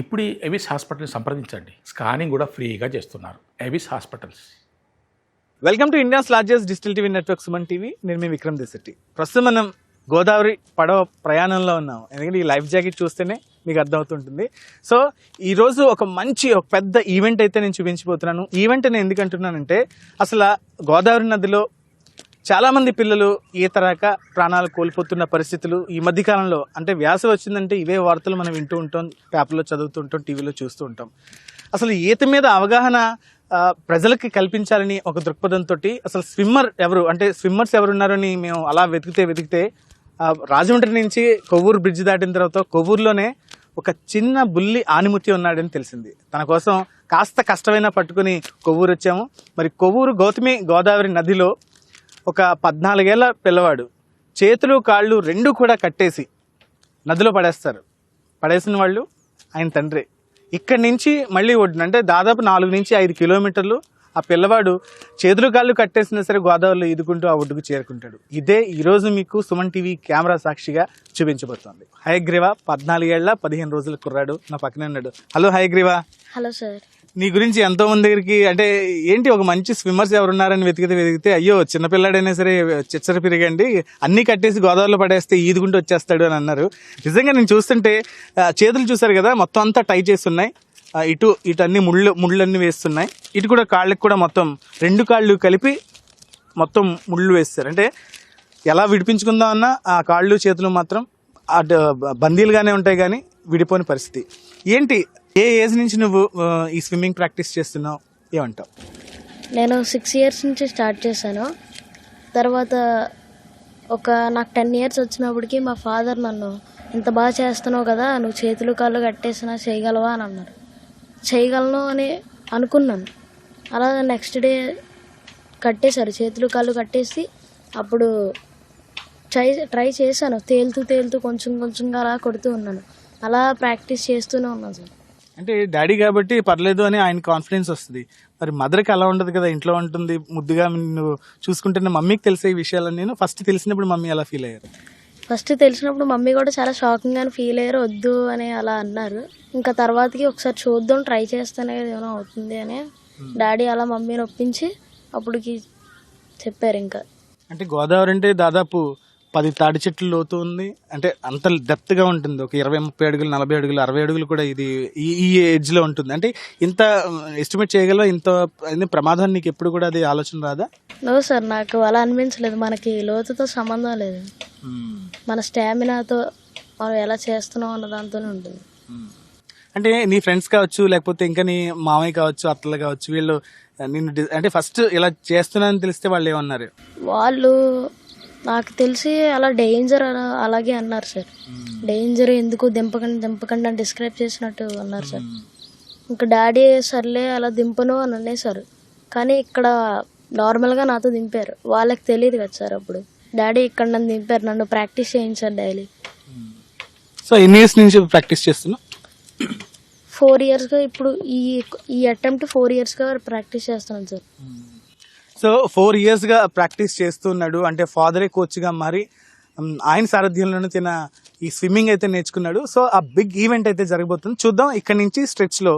ఇప్పుడు ఎవిస్ హాస్పిటల్ని సంప్రదించండి. స్కానింగ్ కూడా ఫ్రీగా చేస్తున్నారు. Avis hospitals. Welcome to India's largest digital TV network Suman TV. నేను మీ విక్రమ్ దేశెట్టి. ప్రస్తుతం మనం గోదావరి పడవ ప్రయాణంలో ఉన్నాం. ఎందుకంటే ఈ లైఫ్ జాకెట్ చూస్తేనే మీకు అర్థమవుతుంటుంది. సో ఈరోజు ఒక పెద్ద ఈవెంట్ అయితే నేను చూపించబోతున్నాను. ఈవెంట్ నేను ఎందుకు అంటున్నానంటే, అసలు గోదావరి నదిలో చాలామంది పిల్లలు ఈత రాక ప్రాణాలు కోల్పోతున్న పరిస్థితులు ఈ మధ్యకాలంలో, అంటే వ్యాస వచ్చిందంటే ఇవే వార్తలు మనం వింటూ ఉంటాం, పేపర్లో చదువుతూ ఉంటాం, టీవీలో చూస్తూ ఉంటాం. అసలు ఈత మీద అవగాహన ప్రజలకి కల్పించాలని ఒక దృక్పథంతో అసలు స్విమ్మర్స్ ఎవరున్నారని మేము అలా వెతికితే రాజమండ్రి నుంచి కొవ్వూరు బ్రిడ్జ్ దాటిన తర్వాత కొవ్వూరులోనే ఒక చిన్న బుల్లి ఆనిముత్య ఉన్నాడని తెలిసింది. తన కోసం కాస్త కష్టమైనా పట్టుకుని కొవ్వూరు వచ్చాము. మరి కొవ్వూరు గోదావరి నదిలో ఒక 14 ఏళ్ల పిల్లవాడు చేతులు కాళ్ళు రెండు కూడా కట్టేసి నదిలో పడేసిన వాళ్ళు ఆయన తండ్రి. ఇక్కడి నుంచి మళ్ళీ ఒడ్డున, అంటే దాదాపు 4 నుంచి 5 కిలోమీటర్లు ఆ పిల్లవాడు చేతులు కాళ్ళు కట్టేసినా సరే గోదావరిలో ఈదుకుంటూ ఆ ఒడ్డుకు చేరుకుంటాడు. ఇదే ఈరోజు మీకు సుమన్ టీవీ కెమెరా సాక్షిగా చూపించబోతోంది. హయగ్రీవ 14 ఏళ్ల 15 రోజుల కుర్రాడు నా పక్కనే ఉన్నాడు. హలో హయగ్రీవ. Hello sir. నీ గురించి ఎంతో మంది దగ్గరికి, అంటే ఏంటి ఒక మంచి స్విమ్మర్స్ ఎవరున్నారని వెతికితే అయ్యో చిన్నపిల్లాడైనా సరే చిచ్చర పిరిగండి, అన్నీ కట్టేసి గోదావరిలో పడేస్తే ఈదుకుంటూ వచ్చేస్తాడు అని అన్నారు. నిజంగా నేను చూస్తుంటే చేతులు చూసారు కదా, మొత్తం అంతా టై చేసి ఉన్నాయి. ఇటు అన్ని ముళ్ళన్నీ వేస్తున్నాయి. ఇటు కూడా కాళ్ళకి కూడా మొత్తం 2 కాళ్ళు కలిపి మొత్తం ముళ్ళు వేస్తారు. అంటే ఎలా విడిపించుకుందాం అన్నా ఆ కాళ్ళు చేతులు మాత్రం అటు బందీలుగానే ఉంటాయి, కానీ విడిపోని పరిస్థితి. ఏంటి, ఏ ఏజ్ నుంచి నువ్వు ఈ స్విమ్మింగ్ ప్రాక్టీస్ చేస్తున్నావు, ఏమంటావు? నేను 6 ఇయర్స్ నుంచి స్టార్ట్ చేశాను. తర్వాత నాకు 10 ఇయర్స్ వచ్చినప్పటికి మా ఫాదర్ నన్ను, ఇంత బాగా చేస్తున్నావు కదా, నువ్వు చేతులు కాళ్ళు కట్టేసినా చేయగలవా అని అన్నారు. చేయగలను అని అనుకున్నాను. అలా నెక్స్ట్ డే కట్టేశారు, చేతులు కాళ్ళు కట్టేసి అప్పుడు ట్రై చేశాను. తేలుతూ కొంచెంగా అలా కొడుతూ ఉన్నాను. అలా ప్రాక్టీస్ చేస్తూనే ఉన్నాను సార్. అంటే డాడీ కాబట్టి పర్లేదు అని ఆయన కాన్ఫిడెన్స్ వస్తుంది. మరి మదర్కి అలా ఉండదు కదా, ఇంట్లో ఉంటుంది ముద్దుగా నువ్వు చూసుకుంటున్న మమ్మీకి తెలిసే ఈ విషయాలని. నేను ఫస్ట్ తెలిసినప్పుడు మమ్మీ ఎలా ఫీల్ అయ్యారు? ఫస్ట్ తెలిసినప్పుడు మమ్మీ కూడా చాలా షాకింగ్గా ఫీల్ అయ్యారు, వద్దు అని అలా అన్నారు. ఇంకా తర్వాతకి ఒకసారి చూద్దాం, ట్రై చేస్తేనే ఏమైనా అవుతుంది అని డాడీ అలా మమ్మీని ఒప్పించి అప్పటికి చెప్పారు. ఇంకా అంటే గోదావరి అంటే దాదాపు 10 తాడి చెట్లు లోతు ఉంది. అంటే అంత డెప్త్గా ఉంటుంది. ఒక 20-30 అడుగులు, 40 అడుగులు, 60 అడుగులు కూడా ఇది ఈ ఏజ్లో ఉంటుంది. అంటే ఇంత ఎస్టిమేట్ చేయగలవా? ఇంత ప్రమాదం నీకు ఎప్పుడు కూడా అది ఆలోచన రాదా? నో సార్, నాకు అలా అనిపించలేదు. మనకి లోతుతో సంబంధం లేదు, మన స్టామినాతో మనం ఎలా చేస్తున్నాం అన్న దాంతోనే ఉంటుంది. అంటే నీ ఫ్రెండ్స్ కావచ్చు, లేకపోతే ఇంకా నీ మామయ్య కావచ్చు, అత్తలు కావచ్చు, వీళ్ళు నిన్ను అంటే ఫస్ట్ ఇలా చేస్తున్నానని తెలిస్తే వాళ్ళు ఏమన్నారు? వాళ్ళు నాకు తెలిసి అలా డేంజర్ అలాగే అన్నారు సార్. డేంజర్ ఎందుకు దింపకండి అని డిస్క్రైబ్ చేసినట్టు అన్నారు సార్. ఇంకా డాడీ సర్లే అలా దింపను అని అనేసారు. కానీ ఇక్కడ నార్మల్గా నాతో దింపారు. వాళ్ళకి తెలియదు కదా సార్. అప్పుడు డాడీ ఇక్కడ నన్ను దింపారు, నన్ను ప్రాక్టీస్ చేయించారు డైలీ. సో ఎన్ని ఇయర్స్ నుంచి ప్రాక్టీస్ చేస్తున్నా? 4 ఇయర్స్గా. ఇప్పుడు ఈ అటెంప్ట్ 4 ఇయర్స్గా ప్రాక్టీస్ చేస్తున్నాను సార్. సో 4 ఇయర్స్గా ప్రాక్టీస్ చేస్తున్నాడు. అంటే ఫాదరే కోచ్గా మారి ఆయన సారథ్యంలోనే తిన ఈ స్విమ్మింగ్ అయితే నేర్చుకున్నాడు. సో ఆ బిగ్ ఈవెంట్ అయితే జరగబోతుంది. చూద్దాం. ఇక్కడ నుంచి స్ట్రెచ్లో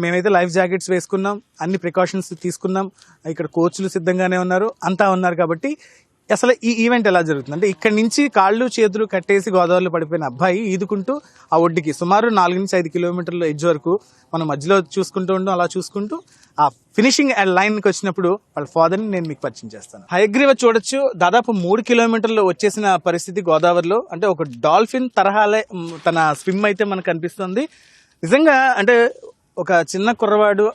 మేమైతే లైఫ్ జాకెట్స్ వేసుకున్నాం, అన్ని ప్రికాషన్స్ తీసుకున్నాం. ఇక్కడ కోచ్లు సిద్ధంగానే అంతా ఉన్నారు. కాబట్టి అసలు ఈ ఈవెంట్ ఎలా జరుగుతుంది అంటే, ఇక్కడ నుంచి కాళ్ళు చేతులు కట్టేసి గోదావరిలో పడిపోయిన అబ్బాయి ఈదుకుంటూ ఆ ఒడ్డుకి సుమారు 4 నుంచి 5 కిలోమీటర్ల ఎడ్జ్ వరకు మనం మధ్యలో చూసుకుంటూ ఉంటాం. అలా చూసుకుంటూ ఆ ఫినిషింగ్ లైన్కి వచ్చినప్పుడు వాళ్ళ ఫాదర్ని నేను మీకు పరిచయం చేస్తాను. హయగ్రీవ చూడొచ్చు, దాదాపు 3 కిలోమీటర్లు వచ్చేసిన పరిస్థితి గోదావరిలో. అంటే ఒక డాల్ఫిన్ తరహాలే తన స్విమ్ అయితే మనకు కనిపిస్తుంది. నిజంగా అంటే ఒక చిన్న కుర్రవాడు,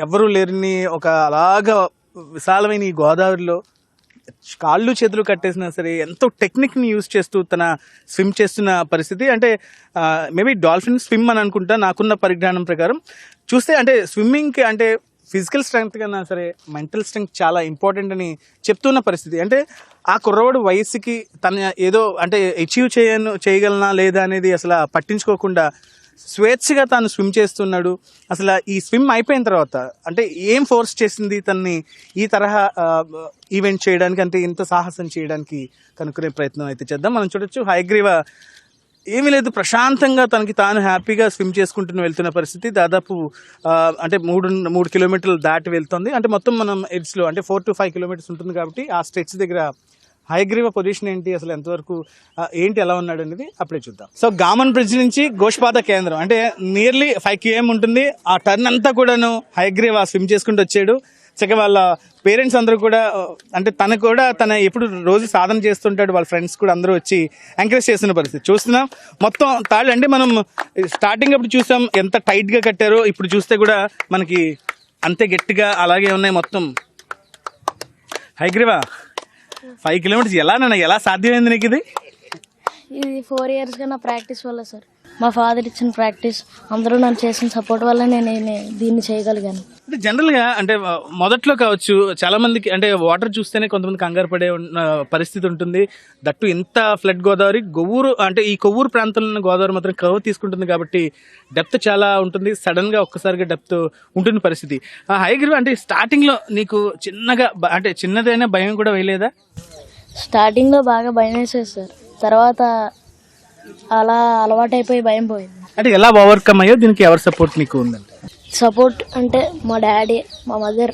ఎవరూ లేరిని ఒక అలాగా విశాలమైన ఈ గోదావరిలో కాళ్ళు చేతులు కట్టేసినా సరే ఎంతో టెక్నిక్ని యూజ్ చేస్తూ తన స్విమ్ చేస్తున్న పరిస్థితి. అంటే మేబీ డాల్ఫిన్ స్విమ్ అని అనుకుంటా నాకున్న పరిజ్ఞానం ప్రకారం చూస్తే. అంటే స్విమ్మింగ్కి అంటే ఫిజికల్ స్ట్రెంగ్త్ కన్నా సరే మెంటల్ స్ట్రెంగ్త్ చాలా ఇంపార్టెంట్ అని చెప్తున్న పరిస్థితి. అంటే ఆ కుర్రవాడు వయసుకి తన ఏదో అంటే అచీవ్ చేయగలనా లేదా అనేది అసలు పట్టించుకోకుండా స్వేచ్ఛగా తాను స్విమ్ చేస్తున్నాడు. అసలు ఈ స్విమ్ అయిపోయిన తర్వాత అంటే ఏం ఫోర్స్ చేసింది తనని ఈ తరహా ఈవెంట్ చేయడానికి, అంటే ఇంత సాహసం చేయడానికి కనుక్కునే ప్రయత్నం అయితే చేద్దాం. మనం చూడొచ్చు హయగ్రీవ ఏమీ లేదు, ప్రశాంతంగా తనకి తాను హ్యాపీగా స్విమ్ చేసుకుంటూ వెళ్తున్న పరిస్థితి. దాదాపు అంటే మూడు కిలోమీటర్లు దాటి వెళ్తుంది. అంటే మొత్తం మనం ఎడ్స్లో అంటే 4 to 5 కిలోమీటర్స్ ఉంటుంది కాబట్టి ఆ స్ట్రెచ్ దగ్గర హయగ్రీవ పొజిషన్ ఏంటి, అసలు ఎంతవరకు ఏంటి, ఎలా ఉన్నాడు అనేది అప్పుడే చూద్దాం. సో గామన్ బ్రిడ్జ్ నుంచి గోష్పాద కేంద్రం అంటే నియర్లీ 5 km ఉంటుంది. ఆ టర్న్ అంతా కూడాను హయగ్రీవ స్విమ్ చేసుకుంటూ వచ్చాడు. చక్కగా వాళ్ళ పేరెంట్స్ అందరూ కూడా అంటే తన ఎప్పుడు రోజు సాధన చేస్తుంటాడు, వాళ్ళ ఫ్రెండ్స్ కూడా అందరూ వచ్చి ఎంకరేజ్ చేస్తున్న పరిస్థితి చూస్తున్నాం. మొత్తం తాళ్ళు అంటే మనం స్టార్టింగ్ అప్పుడు చూసాం ఎంత టైట్గా కట్టారో, ఇప్పుడు చూస్తే కూడా మనకి అంతే గట్టిగా అలాగే ఉన్నాయి మొత్తం. హయగ్రీవ 5 kilometers ఎలా సాధ్యమైంది నీకు ఇది? 4 yearsగా నా ప్రాక్టీస్ వల్ల సార్. మా ఫాదర్ ఇచ్చిన ప్రాక్టీస్, అందరూ నన్ను చేసిన సపోర్ట్ వల్ల నేను దీన్ని చేయగలిగాను. అంటే జనరల్గా అంటే మొదట్లో కావచ్చు చాలా మందికి అంటే వాటర్ చూస్తేనే కొంతమంది కంగారు పడే పరిస్థితి ఉంటుంది. దట్టు ఇంత ఫ్లడ్ గోదావరి అంటే ఈ కొవ్వూరు ప్రాంతంలో ఉన్న గోదావరి మాత్రం కర్వ్ తీసుకుంటుంది కాబట్టి డెప్త్ చాలా ఉంటుంది. సడన్ గా ఒక్కసారిగా డెప్త్ ఉంటుంది పరిస్థితి. హయగ్రీవ అంటే స్టార్టింగ్ లో నీకు చిన్నదైనా భయం కూడా వేయలేదా? స్టార్టింగ్ లో బాగా భయం వేసేది సార్, తర్వాత అలా అలవాటైపోయి భయం పోయింది. అంటే ఎలా ఓవర్కమ్ అయ్యో, దీనికి ఎవరి సపోర్ట్ నీకు ఉందంటే? సపోర్ట్ అంటే మా డాడీ, మా మదర్,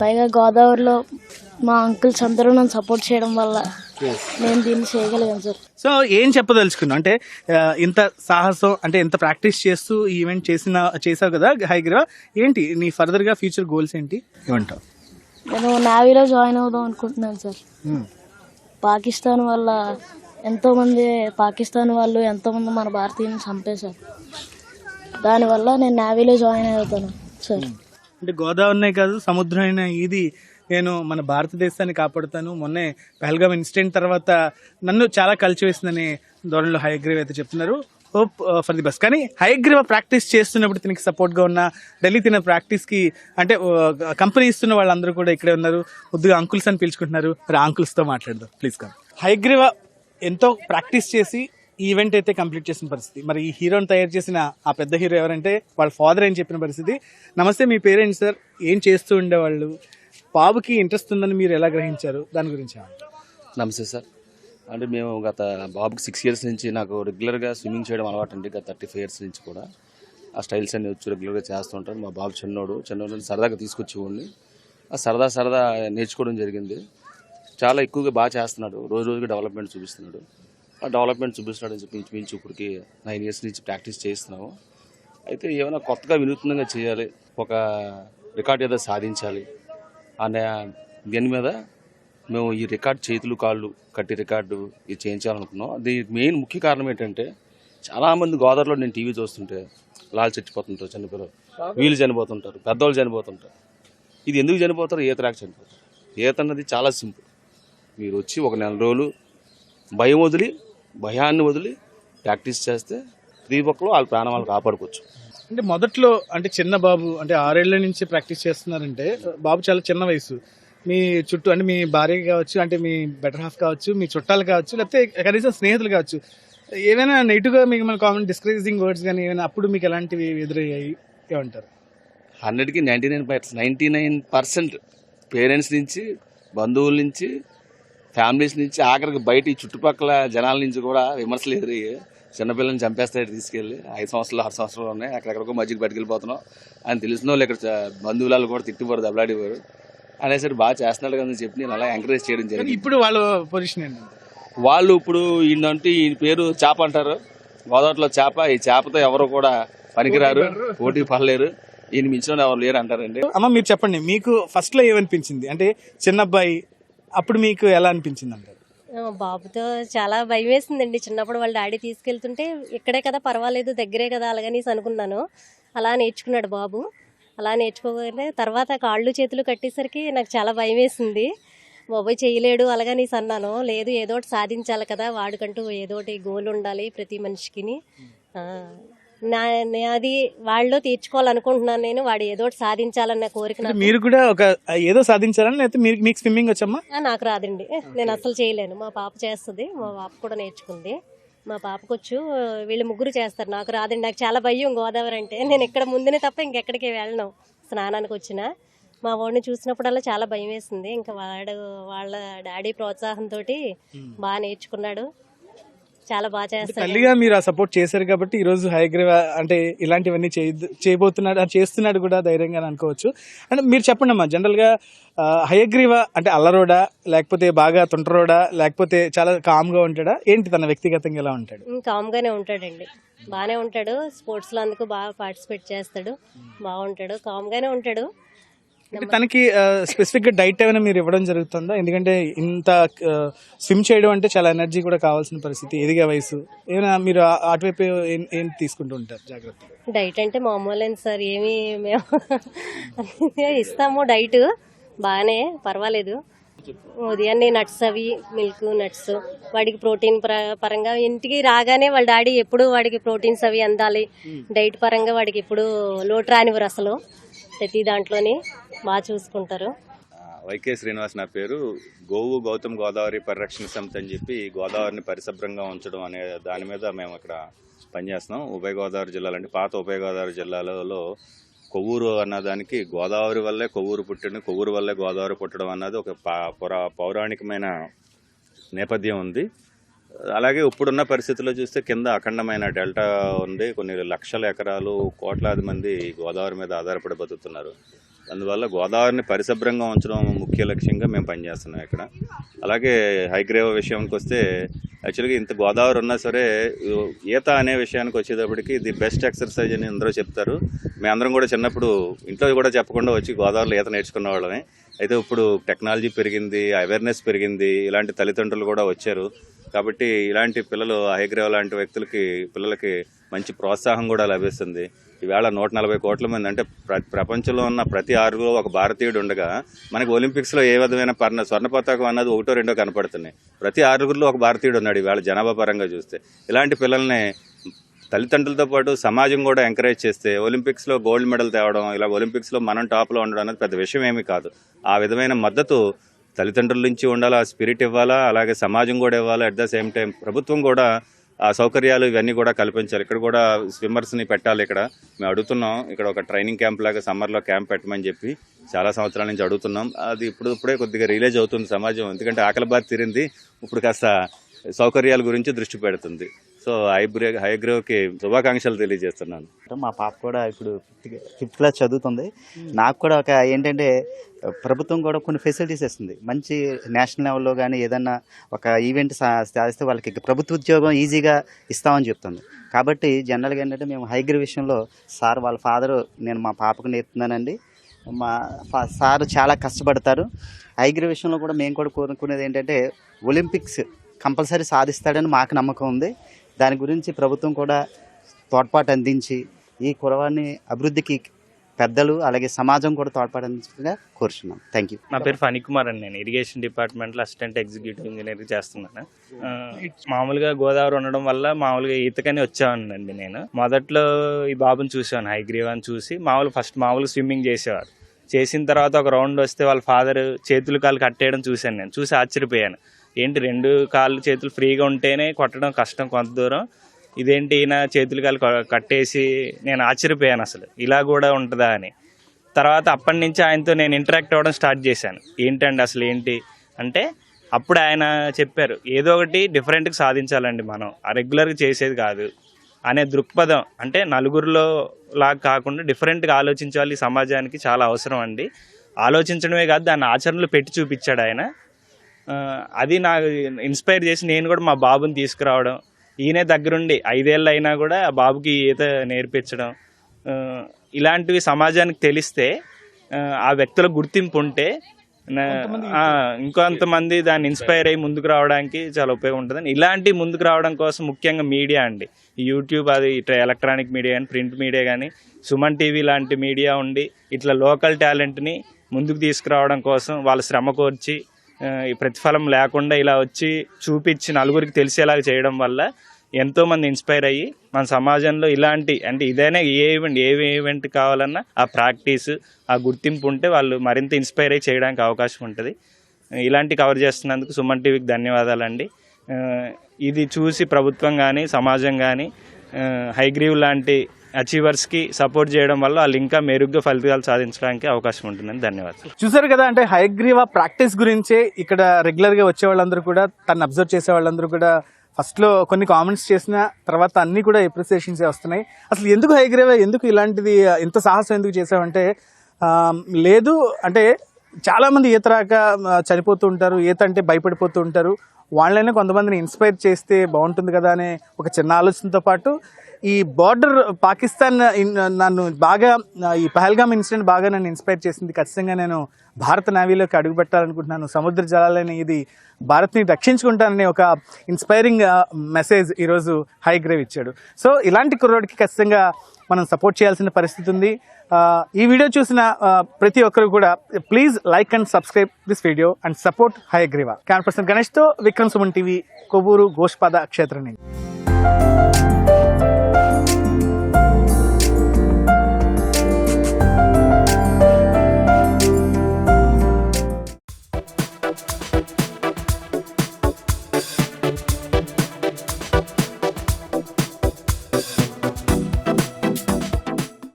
పైగా గోదావరిలో మా అంకుల్స్ అందరూ నన్ను సపోర్ట్ చేయడం వల్ల నేను దీన్ని చేయగలిగాను సార్. సో ఏం చెప్పదలుచుకున్నావు అంటే ఇంత సాహసం అంటే ఇంత ప్రాక్టీస్ చేస్తూ ఈ ఈవెంట్ చేసావు కదా హయగ్రీవ, ఏంటి నీ ఫర్దర్ గా ఫ్యూచర్ గోల్స్ ఏంటి ఏమంటావు? నేను నేవీలో జాయిన్ అవుదాం అనుకుంటున్నాను సార్. పాకిస్తాన్ వాళ్ళు ఎంతోమంది మన భారతీయులను చంపేశారు. దానివల్ల నేను నేవీలో జాయిన్ అవుతాను సార్. అంటే గోదావరినే కాదు సముద్రం అయినా ఇది నేను మన భారతదేశాన్ని కాపాడుతాను. మొన్నే పహల్గామ్ ఇన్సిడెంట్ తర్వాత నన్ను చాలా కలిసివేసిందని ధోరణిలో హయగ్రీవ అయితే చెప్తున్నారు. Hope for the best. కానీ హయగ్రీవ ప్రాక్టీస్ చేస్తున్నప్పుడు దీనికి సపోర్ట్గా ఉన్న ఢిల్లీ తిన ప్రాక్టీస్కి అంటే కంపెనీ ఇస్తున్న వాళ్ళందరూ కూడా ఇక్కడే ఉన్నారు. ముద్దుగా అంకుల్స్ అని పిలుచుకుంటున్నారు. మరి అంకుల్స్తో మాట్లాడదాం ప్లీజ్. హయగ్రీవ ఎంతో ప్రాక్టీస్ చేసి ఈ ఈవెంట్ అయితే కంప్లీట్ చేసిన పరిస్థితి. మరి ఈ హీరోని తయారు చేసిన ఆ పెద్ద హీరో ఎవరంటే వాళ్ళ ఫాదర్ అని చెప్పిన పరిస్థితి. నమస్తే, మీ పేరెంట్స్ సార్ ఏం చేస్తూ ఉండేవాళ్ళు, బాబుకి ఇంట్రెస్ట్ ఉందని మీరు ఎలా గ్రహించారు, దాని గురించి? నమస్తే సార్. అంటే మేము గత బాబుకి 6 years నుంచి నాకు రెగ్యులర్గా స్విమ్మింగ్ చేయడం అలవాటు అండి. గత 35 years నుంచి కూడా ఆ స్టైల్స్ అన్ని వచ్చి రెగ్యులర్గా చేస్తుంటాను. మా బాబు చిన్నోడు సరదాగా తీసుకొచ్చేవాడిని. ఆ సరదా నేర్చుకోవడం జరిగింది. చాలా ఎక్కువగా బాగా చేస్తున్నాడు. రోజుకి డెవలప్మెంట్ చూపిస్తున్నాడు. ఆ డెవలప్మెంట్ చూపిస్తున్నాడని చెప్పి ఇంచుమించు ఇప్పటికి 9 years నుంచి ప్రాక్టీస్ చేస్తున్నాము. అయితే ఏమైనా కొత్తగా వినూత్నంగా చేయాలి, ఒక రికార్డ్ ఏదో సాధించాలి అనే దీని మీద మేము ఈ రికార్డ్ చేతులు కాళ్ళు కట్టి రికార్డు ఇది చేయించాలనుకున్నాం. దీనికి మెయిన్ ముఖ్య కారణం ఏంటంటే చాలామంది గోదావరిలో నేను టీవీ చూస్తుంటే లాల్ చచ్చిపోతుంటారు, చిన్నపిల్లలు వీళ్ళు చనిపోతుంటారు, పెద్దవాళ్ళు చనిపోతుంటారు. ఇది ఎందుకు చనిపోతారు? ఈత రాక చనిపోతారు. ఈత అన్నది చాలా సింపుల్. మీరు వచ్చి ఒక 4 రోజులు భయాన్ని వదిలి ప్రాక్టీస్ చేస్తే ప్రతి ఒక్కరు వాళ్ళ ప్రాణం వాళ్ళు కాపాడుకోవచ్చు. అంటే మొదట్లో అంటే చిన్న బాబు అంటే 6 ఏళ్ల నుంచి ప్రాక్టీస్ చేస్తున్నారంటే బాబు చాలా చిన్న వయసు. మీ చుట్టూ అంటే మీ భార్య కావచ్చు, అంటే మీ బెటర్ హాఫ్ కావచ్చు, మీ చుట్టాలు కావచ్చు, లేకపోతే కనీసం స్నేహితులు కావచ్చు, ఏమైనా నెగిటివ్గా మీకు మన కామెంట్ డిస్కరేజింగ్ వర్డ్స్ కానీ ఏమైనా అప్పుడు మీకు ఎలాంటివి ఎదురయ్యాయి, ఏమంటారు? 100కి 99% పేరెంట్స్ నుంచి, బంధువుల నుంచి, ఫ్యామిలీస్ నుంచి, ఆఖరికి బయట ఈ చుట్టుపక్కల జనాల నుంచి కూడా విమర్శలు ఎదురయ్యాయి. చిన్నపిల్లల్ని చంపేస్తాడు తీసుకెళ్ళి 5 సంవత్సరాలు 6 సంవత్సరాలు ఉన్నాయి, అక్కడెక్కడికో మధ్యకి పట్టుకెళ్ళిపోతున్నాం అని తెలిసిన వాళ్ళు ఇక్కడ బంధువులు కూడా తిట్టిపోరు, దెబ్బలాడిపోరు అనేసరి బాగా చేస్తున్నాడు కదా అని చెప్పి నేను అలా ఎంకరేజ్ చేయడం జరిగింది. ఇప్పుడు వాళ్ళ పొజిషన్ ఏంటంటే వాళ్ళు ఇప్పుడు ఈయనంటే ఈయన పేరు చేప అంటారు, గోదావరిలో చేప. ఈ చేపతో ఎవరు కూడా పనికిరారు, పోటీ పడలేరు, ఈయన మించిన ఎవరు లేరు అంటారండి. అమ్మ మీరు చెప్పండి, మీకు ఫస్ట్ లో ఏమనిపించింది? అంటే చిన్న అబ్బాయి అప్పుడు మీకు ఎలా అనిపించింది అంటారు? బాబుతో చాలా భయం వేసిందండి. చిన్నప్పుడు వాళ్ళ డాడీ తీసుకెళ్తుంటే ఇక్కడే కదా పర్వాలేదు, దగ్గరే కదా అలాగనేసి అనుకున్నాను. అలా నేర్చుకున్నాడు బాబు. అలా నేర్చుకోగానే తర్వాత కాళ్ళు చేతులు కట్టేసరికి నాకు చాలా భయం వేసింది. బాబోయ్ చేయలేడు అలాగనేసి అన్నాను. లేదు, ఏదో ఒకటి సాధించాలి కదా, వాడికంటూ ఏదో ఒకటి గోల్ ఉండాలి ప్రతి మనిషికి. అది వాళ్ళలో తీర్చుకోవాలనుకుంటున్నాను నేను. వాడు ఏదో ఒకటి సాధించాలన్న కోరిక. మీరు కూడా ఒక ఏదో సాధించాలని, లేకపోతే మీకు స్విమ్మింగ్ వచ్చమ్మా? నాకు రాదండి, నేను అసలు చేయలేను. మా పాప చేస్తుంది, మా పాప కూడా నేర్చుకుంది. మా పాపకు వచ్చు, వీళ్ళు ముగ్గురు చేస్తారు. నాకు రాదండి, నాకు చాలా భయం గోదావరి అంటే. నేను ఇక్కడ ముందునే తప్ప ఇంకెక్కడికి వెళ్ళను. స్నానానికి వచ్చిన మా వాడిని చూసినప్పుడల్లా చాలా భయం వేసింది. ఇంకా వాళ్ళ డాడీ ప్రోత్సాహంతో బాగా నేర్చుకున్నాడు. చాలా బాగా చేస్తాడు. తల్లిగా మీరు ఆ సపోర్ట్ చేశారు కాబట్టి ఈ రోజు హయగ్రీవ అంటే ఇలాంటివన్నీ చేయబోతున్నాడు, చేస్తున్నాడు కూడా ధైర్యంగా అనుకోవచ్చు. అంటే మీరు చెప్పండి అమ్మా, జనరల్ గా హయగ్రీవ అంటే అల్లరోడా, లేకపోతే బాగా తుంటరోడా, లేకపోతే చాలా కామ్ గా ఉంటాడా, ఏంటి తన వ్యక్తిగతంగా ఎలా ఉంటాడు? కామ్ గానే ఉంటాడండి, బాగానే ఉంటాడు. స్పోర్ట్స్ లో అందుకు బాగా పార్టిసిపేట్ చేస్తాడు, బాగుంటాడు, కామ్ గానే ఉంటాడు. అంటే తనకి స్పెసిఫిక్ గా డైట్ ఏమైనా మీరు ఇవ్వడం జరుగుతుందా? ఎందుకంటే ఇంత స్విమ్ చేయడం అంటే చాలా ఎనర్జీ కూడా కావాల్సిన పరిస్థితి, ఎదిగే వయసు. ఏమైనా మీరు అటువైపు ఏం తీసుకుంటూ ఉంటారు జాగ్రత్త? డైట్ అంటే మామూలేండి సార్, ఏమి మేము ఇస్తాము డైట్, బాగానే పర్వాలేదు. ఉదయాన్నే నట్స్ అవి, మిల్క్ నట్స్, వాడికి ప్రోటీన్ పరంగా ఇంటికి రాగానే వాళ్ళ డాడీ ఎప్పుడు వాడికి ప్రోటీన్స్ అవి అందాలి, డైట్ పరంగా వాడికి ఎప్పుడు లోటు రానివ్వరు అసలు, ప్రతి దాంట్లోని బాగా చూసుకుంటారు. వైకే శ్రీనివాస్ నా పేరు. గౌతమ్ గోదావరి పరిరక్షణ సమితి అని చెప్పి గోదావరిని పరిశుభ్రంగా ఉంచడం అనే దాని మీద మేము ఇక్కడ పనిచేస్తున్నాం. ఉభయ గోదావరి జిల్లాలు అంటే పాత ఉభయ గోదావరి జిల్లాలలో కొవ్వూరు అన్నదానికి గోదావరి వల్లే కొవ్వూరు పుట్టింది, కొవ్వూరు వల్లే గోదావరి పుట్టడం అన్నది ఒక పౌరాణికమైన నేపథ్యం ఉంది. అలాగే ఇప్పుడున్న పరిస్థితుల్లో చూస్తే కింద అఖండమైన డెల్టా ఉంది, కొన్ని లక్షల ఎకరాలు, కోట్లాది మంది గోదావరి మీద ఆధారపడి బతుకుతున్నారు. అందువల్ల గోదావరిని పరిశుభ్రంగా ఉంచడం ముఖ్య లక్ష్యంగా మేము పనిచేస్తున్నాం ఇక్కడ. అలాగే హైగ్రీవ విషయానికి వస్తే యాక్చువల్గా ఇంత గోదావరి ఉన్నా సరే ఈత అనే విషయానికి వచ్చేటప్పటికి ది బెస్ట్ ఎక్సర్సైజ్ అని అందరూ చెప్తారు. మేమందరం కూడా చిన్నప్పుడు ఇంట్లో కూడా చెప్పకుండా వచ్చి గోదావరిలో ఈత నేర్చుకున్న వాళ్ళమే. అయితే ఇప్పుడు టెక్నాలజీ పెరిగింది, అవేర్నెస్ పెరిగింది, ఇలాంటి తల్లిదండ్రులు కూడా వచ్చారు. కాబట్టి ఇలాంటి పిల్లలు, హైగ్రీవ లాంటి పిల్లలకి మంచి ప్రోత్సాహం కూడా లభిస్తుంది. ఈవేళ 140 కోట్ల మంది అంటే ప్రపంచంలో ఉన్న ప్రతి 6గులో ఒక భారతీయుడు ఉండగా మనకి ఒలింపిక్స్లో ఏ విధమైన స్వర్ణ పతాకం అన్నది 1, 2 కనపడుతున్నాయి. ప్రతి 6గులో ఒక భారతీయుడు ఉన్నాడు ఈవేళ జనాభా పరంగా చూస్తే. ఇలాంటి పిల్లల్ని తల్లిదండ్రులతో పాటు సమాజం కూడా ఎంకరేజ్ చేస్తే ఒలింపిక్స్లో గోల్డ్ మెడల్ తేవడం, ఇలా ఒలింపిక్స్లో మనం టాప్లో ఉండడం అనేది పెద్ద విషయం ఏమీ కాదు. ఆ విధమైన మద్దతు తల్లిదండ్రుల నుంచి ఉండాలా, ఆ స్పిరిట్ ఇవ్వాలా, అలాగే సమాజం కూడా ఇవ్వాలా. అట్ ద సేమ్ టైం ప్రభుత్వం కూడా ఆ సౌకర్యాలు ఇవన్నీ కూడా కల్పించాలి. ఇక్కడ కూడా స్విమ్మర్స్ని పెట్టాలి. ఇక్కడ మేము అడుగుతున్నాం, ఇక్కడ ఒక ట్రైనింగ్ క్యాంప్ లాగా సమ్మర్లో క్యాంప్ పెట్టమని చెప్పి చాలా సంవత్సరాల నుంచి అడుగుతున్నాం. అది ఇప్పుడే కొద్దిగా రిలీజ్ అవుతుంది సమాజం, ఎందుకంటే ఆకలి బాధ తీరింది, ఇప్పుడు కాస్త సౌకర్యాల గురించి దృష్టి పెడుతుంది. సో హయగ్రీవ్కి శుభాకాంక్షలు తెలియజేస్తున్నాను. మా పాప కూడా ఇప్పుడు 5th క్లాస్ చదువుతుంది. నాకు కూడా ఒక ఏంటంటే ప్రభుత్వం కూడా కొన్ని ఫెసిలిటీస్ ఇస్తుంది. మంచి నేషనల్ లెవెల్లో కానీ ఏదన్నా ఒక ఈవెంట్ సాధిస్తే వాళ్ళకి ప్రభుత్వ ఉద్యోగం ఈజీగా ఇస్తామని చెప్తుంది. కాబట్టి జనరల్గా ఏంటంటే మేము హైగ్రీవ్ విషయంలో సార్ వాళ్ళ ఫాదరు నేను మా పాపకు నేర్పుతున్నానండి. మా సార్ చాలా కష్టపడతారు. హైగ్రీవ్ విషయంలో కూడా మేము కూడా కోరుకునేది ఏంటంటే ఒలింపిక్స్ కంపల్సరీ సాధిస్తాడని మాకు నమ్మకం ఉంది. దాని గురించి ప్రభుత్వం కూడా తోడ్పాటు అందించి ఈ కురవాన్ని అభివృద్ధికి పెద్దలు అలాగే సమాజం కూడా తోడ్పాటు అందించగా కోరుచున్నాం. Thank you. నా పేరు ఫణి కుమార్ అండి. నేను ఇరిగేషన్ డిపార్ట్మెంట్లో అసిస్టెంట్ ఎగ్జిక్యూటివ్ ఇంజనీర్ చేస్తున్నాను. మామూలుగా గోదావరి ఉండడం వల్ల మామూలుగా ఈతకని వచ్చానండి. నేను మొదట్లో ఈ బాబుని చూసాను, హైగ్రీవాన్ని చూసి మామూలుగా స్విమ్మింగ్ చేసేవారు. చేసిన తర్వాత ఒక రౌండ్ వస్తే వాళ్ళ ఫాదర్ చేతులు కాళ్ళు కట్టేయడం చూశాను. నేను చూసి ఆశ్చర్యపోయాను, ఏంటి 2 కాళ్ళు చేతులు ఫ్రీగా ఉంటేనే కొట్టడం కష్టం కొంత దూరం, ఇదేంటి ఈయన చేతులు కాళ్ళు కట్టేసి, నేను ఆశ్చర్యపోయాను అసలు ఇలా కూడా ఉంటుందా అని. తర్వాత అప్పటి నుంచి ఆయనతో నేను ఇంటరాక్ట్ అవ్వడం స్టార్ట్ చేశాను. ఏంటండి అసలు ఏంటి అంటే అప్పుడు ఆయన చెప్పారు, ఏదో ఒకటి డిఫరెంట్గా సాధించాలండి, మనం రెగ్యులర్గా చేసేది కాదు అనే దృక్పథం. అంటే నలుగురిలో లాగా కాకుండా డిఫరెంట్గా ఆలోచించాలి, సమాజానికి చాలా అవసరం అండి. ఆలోచించడమే కాదు దాన్ని ఆచరణలో పెట్టి చూపించాడు ఆయన. అది నాకు ఇన్స్పైర్ చేసి నేను కూడా మా బాబుని తీసుకురావడం, ఈయనే దగ్గరుండి 5 ఏళ్ళు అయినా కూడా ఆ బాబుకి ఈత నేర్పించడం, ఇలాంటివి సమాజానికి తెలిస్తే ఆ వ్యక్తుల గుర్తింపు ఉంటే ఇంకొంతమంది దాన్ని ఇన్స్పైర్ అయ్యి ముందుకు రావడానికి చాలా ఉపయోగం ఉంటుందని. ఇలాంటి ముందుకు రావడం కోసం ముఖ్యంగా మీడియా అండి, యూట్యూబ్, అది ఎలక్ట్రానిక్ మీడియా కానీ ప్రింట్ మీడియా కానీ సుమన్ టీవీ లాంటి మీడియా ఉండి ఇట్లా లోకల్ టాలెంట్ని ముందుకు తీసుకురావడం కోసం వాళ్ళ శ్రమ కోర్చి ప్రతిఫలం లేకుండా ఇలా వచ్చి చూపించి నలుగురికి తెలిసేలాగా చేయడం వల్ల ఎంతోమంది ఇన్స్పైర్ అయ్యి మన సమాజంలో ఇలాంటి అంటే ఇదైనా ఏ ఈవెంట్ కావాలన్నా ఆ ప్రాక్టీస్, ఆ గుర్తింపు ఉంటే వాళ్ళు మరింత ఇన్స్పైర్ అయ్యి చేయడానికి అవకాశం ఉంటుంది. ఇలాంటి కవర్ చేస్తున్నందుకు సుమన్ టీవీకి ధన్యవాదాలండి. ఇది చూసి ప్రభుత్వం కానీ సమాజం కానీ హైగ్రీవ్ లాంటి అచీవర్స్కి సపోర్ట్ చేయడం వల్ల వాళ్ళు ఇంకా మెరుగ్గా ఫలితాలు సాధించడానికి అవకాశం ఉంటుందని. ధన్యవాదాలు. చూసారు కదా, అంటే హయగ్రీవ ప్రాక్టీస్ గురించే ఇక్కడ రెగ్యులర్గా వచ్చే వాళ్ళందరూ కూడా, తను అబ్జర్వ్ చేసే వాళ్ళందరూ కూడా ఫస్ట్లో కొన్ని కామెంట్స్ చేసిన తర్వాత అన్నీ కూడా ఎప్రిసియేషన్సే వస్తున్నాయి. అసలు ఎందుకు హైగ్రేవ్, ఎందుకు ఇలాంటిది ఇంత సాహసం ఎందుకు చేసావంటే లేదు అంటే చాలామంది ఈత రాక చనిపోతూ ఉంటారు, ఈత అంటే భయపడిపోతూ ఉంటారు. వాళ్ళైనా కొంతమందిని ఇన్స్పైర్ చేస్తే బాగుంటుంది కదా అనే ఒక చిన్న ఆలోచనతో పాటు ఈ బార్డర్ పాకిస్తాన్ నన్ను బాగా, ఈ పహల్గామ్ ఇన్సిడెంట్ బాగా నన్ను ఇన్స్పైర్ చేసింది. ఖచ్చితంగా నేను భారత నేవీలోకి అడుగు పెట్టాలనుకుంటున్నాను. సముద్ర జలాలని ఇది భారత్ని రక్షించుకుంటానని ఒక ఇన్స్పైరింగ్ మెసేజ్ ఈరోజు హైగ్రేవ్ ఇచ్చాడు. సో ఇలాంటి కుర్రోడికి ఖచ్చితంగా మనం సపోర్ట్ చేయాల్సిన పరిస్థితి ఉంది. ఈ వీడియో చూసిన ప్రతి ఒక్కరు కూడా please like and subscribe this video and support Hayagriva. Camera person గణేష్తో విక్రమ్ సుమన్ టీవీ, కొవ్వూరు గోష్పాద క్షేత్రం నుంచి.